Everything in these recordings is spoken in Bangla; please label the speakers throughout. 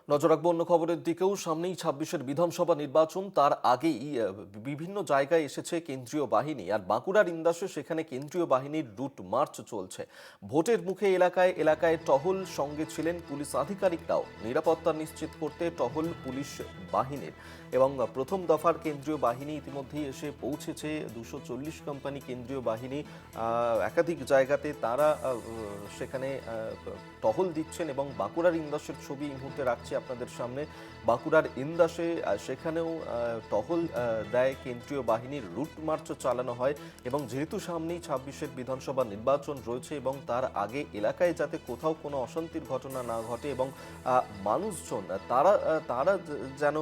Speaker 1: নজর রাখবো অন্য খবরের দিকেও। সামনেই ২৬-এর বিধানসভা নির্বাচন, তার আগেই বিভিন্ন জায়গায় এসেছে কেন্দ্রীয় বাহিনী। আর বাঁকুড়ার ইন্দাসে সেখানে কেন্দ্রীয় বাহিনীর রুট মার্চ চলছে। ভোটের মুখে এলাকায় এলাকায় টহল, সঙ্গে ছিলেন পুলিশ আধিকারিকরাও। নিরাপত্তা নিশ্চিত করতে টহল পুলিশ বাহিনীর। এবং প্রথম দফার কেন্দ্রীয় বাহিনী ইতিমধ্যেই এসে পৌঁছেছে। ২৪০ কোম্পানি কেন্দ্রীয় বাহিনী একাধিক জায়গাতে তারা সেখানে টহল দিচ্ছেন। এবং বাঁকুড়ার ইন্দাসের ছবি এই মুহূর্তে রাখছি আপনাদের সামনে। বাঁকুড়ার ইন্দাসে সেখানেও টহল দেয় কেন্দ্রীয় বাহিনীর, রুট মার্চও চালানো হয়। এবং যেহেতু সামনেই ২৬-এর বিধানসভা নির্বাচন রয়েছে এবং তার আগে এলাকায় যাতে কোথাও কোনো অশান্তির ঘটনা না ঘটে এবং মানুষজন তারা তারা যেন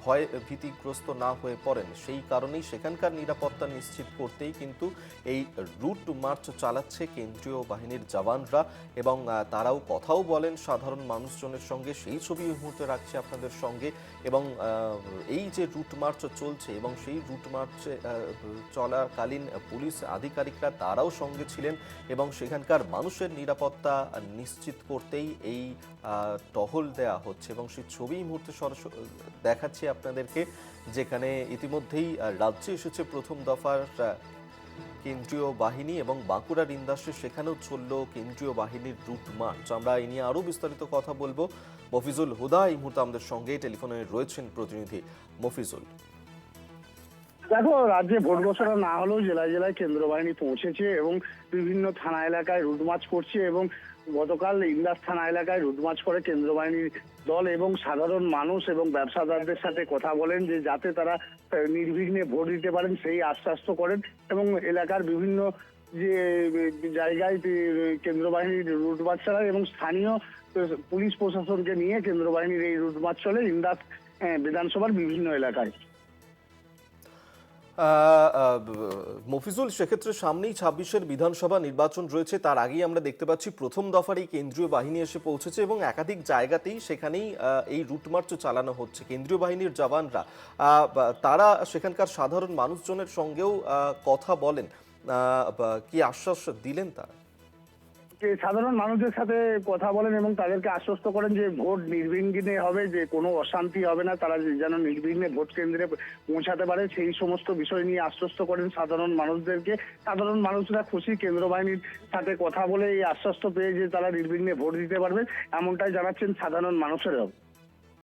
Speaker 1: ভয় ভীতিগ্রস্ত না হয়ে পড়েন, সেই কারণেই সেখানকার নিরাপত্তা নিশ্চিত করতেই কিন্তু এই রুট মার্চ চালাচ্ছে কেন্দ্রীয় বাহিনীর জওয়ানরা। এবং তারাও কথাও বলেন সাধারণ মানুষজনের সঙ্গে, সেই ছবি এই মুহূর্তে রাখছি আপনাদের সঙ্গে। এবং এই যে রুট মার্চ চলছে এবং সেই রুট মার্চে চলাকালীন পুলিশ আধিকারিকরা তারাও সঙ্গে ছিলেন এবং সেখানকার মানুষের নিরাপত্তা নিশ্চিত করতেই এই টহল দেয়া হচ্ছে। এবং সেই ছবি এই মুহূর্তে সরাসরি দেখাচ্ছি আপনাদেরকে, যেখানে ইতিমধ্যেই রাজ্যে এসেছে প্রথম দফার কেন্দ্রীয় বাহিনী এবং বাঁকুড়ার ইন্দাসে সেখানেও চলল কেন্দ্রীয় বাহিনীর রুট মার্চ। আমরা এই নিয়ে আরও বিস্তারিত কথা বলবো। মফিজুল হুদা এই মুহূর্তে আমাদের সঙ্গে টেলিফোনে রয়েছেন প্রতিনিধি। মফিজুল,
Speaker 2: দেখো, রাজ্যে ভোট ঘোষণা না হলেও জেলায় জেলায় কেন্দ্র বাহিনী পৌঁছেছে এবং বিভিন্ন থানা এলাকায় রুট মার্চ করছে। এবং গতকাল ইন্দাস থানা এলাকায় রুট মার্চ করে কেন্দ্র বাহিনীর দল এবং সাধারণ মানুষ এবং ব্যবসাদারদের সাথে কথা বলেন যে যাতে তারা নির্বিঘ্নে ভোট দিতে পারেন সেই আশ্বাস করেন। এবং এলাকার বিভিন্ন যে জায়গায় কেন্দ্র বাহিনীর রুট মার্চ চালায় এবং স্থানীয় পুলিশ প্রশাসনকে নিয়ে কেন্দ্র বাহিনীর এই রুট মার্চ চলে ইন্দাস বিধানসভার বিভিন্ন এলাকায়।
Speaker 1: মফিজুল, সেক্ষেত্রে সামনেই ২৬-এর বিধানসভা নির্বাচন রয়েছে, তার আগেই আমরা দেখতে পাচ্ছি প্রথম দফার এই কেন্দ্রীয় বাহিনী এসে পৌঁছেছে এবং একাধিক জায়গাতেই সেখানেই এই রুট মার্চ চালানো হচ্ছে। কেন্দ্রীয় বাহিনীর জওয়ানরা তারা সেখানকার সাধারণ মানুষজনের সঙ্গেও কথা বলেন, কি আশ্বাস দিলেন তারা?
Speaker 2: সাধারণ মানুষদের সাথে কথা বলেন এবং তাদেরকে আশ্বস্ত করেন যে ভোট নির্বিঘ্নে হবে, যে কোনো অশান্তি হবে না, তারা যেন নির্বিঘ্নে ভোট কেন্দ্রে পৌঁছাতে পারে সেই সমস্ত বিষয় নিয়ে আশ্বস্ত করেন সাধারণ মানুষদেরকে। সাধারণ মানুষরা খুশি, কেন্দ্র বাহিনীর সাথে কথা বলে এই আশ্বস্ত পেয়ে যে তারা নির্বিঘ্নে ভোট দিতে পারবে, এমনটাই জানাচ্ছেন সাধারণ মানুষেরাও।